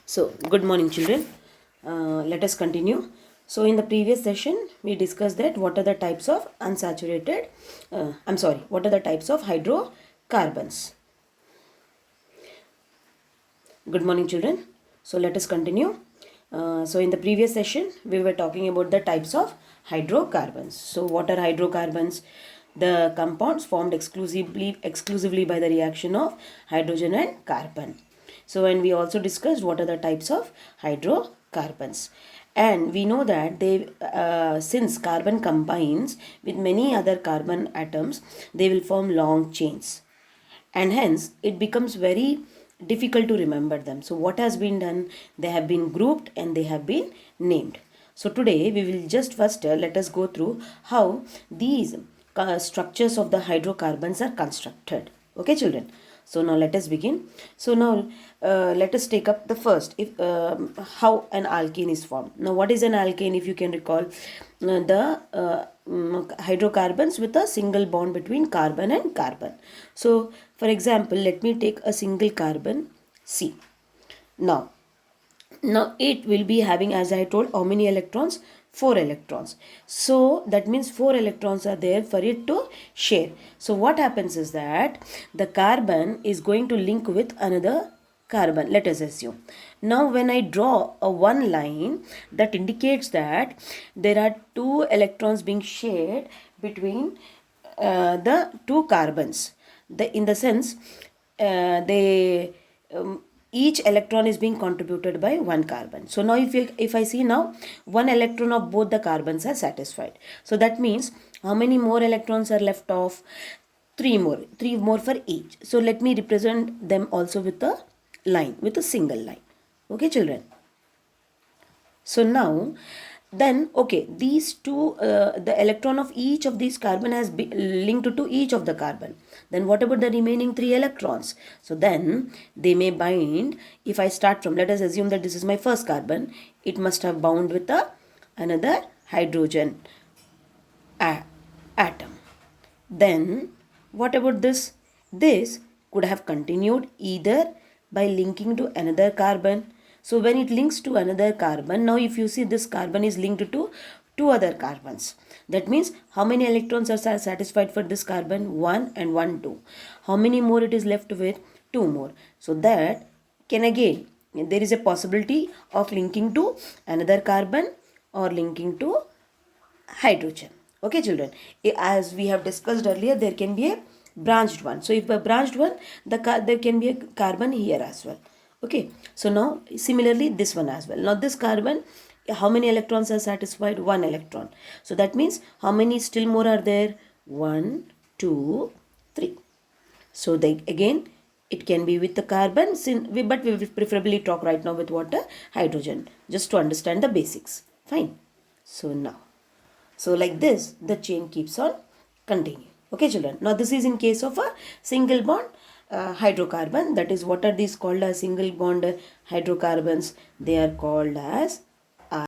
So, good morning, children. Let us continue. So, in the previous session, we discussed that what are the types of unsaturated, what are the types of hydrocarbons. Good morning, children. So, let us continue. So, in the previous session, we were talking about the types of hydrocarbons. So, what are hydrocarbons? The compounds formed exclusively by the reaction of hydrogen and carbon. So, and we also discussed what are the types of hydrocarbons. And we know that since carbon combines with many other carbon atoms, they will form long chains, and hence it becomes very difficult to remember them. So what has been done? They have been grouped and they have been named. So today we will just first let us go through how these structures of the hydrocarbons are constructed. Okay, children. So now let us begin. So now let us take up the first, if how an alkane is formed. Now what is an alkane? If you can recall, the hydrocarbons with a single bond between carbon and carbon. So for example, let me take a single carbon C. Now it will be having, as I told, how many electrons? 4 electrons. So that means 4 electrons are there for it to share. So what happens is that the carbon is going to link with another carbon, let us assume. Now when I draw a one line, that indicates that there are 2 electrons being shared between the two carbons. In the sense, they each electron is being contributed by one carbon. So now if I see now, one electron of both the carbons are satisfied. So that means how many more electrons are left off? Three more for each. So let me represent them also with a line, with a single line. Okay, children. So now, then, okay, these two, the electron of each of these carbon has been linked to each of the carbon. Then what about the remaining 3 electrons? So then they may bind. If I start from, let us assume that this is my first carbon, it must have bound with another hydrogen atom. Then what about this? This could have continued either by linking to another carbon. So when it links to another carbon, now if you see, this carbon is linked to two other carbons. That means how many electrons are satisfied for this carbon? 1 and 1, 2. How many more it is left with? 2 more. So that can again, there is a possibility of linking to another carbon or linking to hydrogen. Okay, children. As we have discussed earlier, there can be a branched one. So if a branched one, there can be a carbon here as well. Okay. So now similarly this one as well. Now this carbon, how many electrons are satisfied? 1 electron. So that means how many still more are there? 1, 2, 3. So they again, it can be with the carbon, but we will preferably talk right now with water, hydrogen, just to understand the basics. Fine. So now, so like this, the chain keeps on continuing. Okay, children. Now this is in case of a single bond hydrocarbon. That is, what are these called as single bond hydrocarbons? They are called as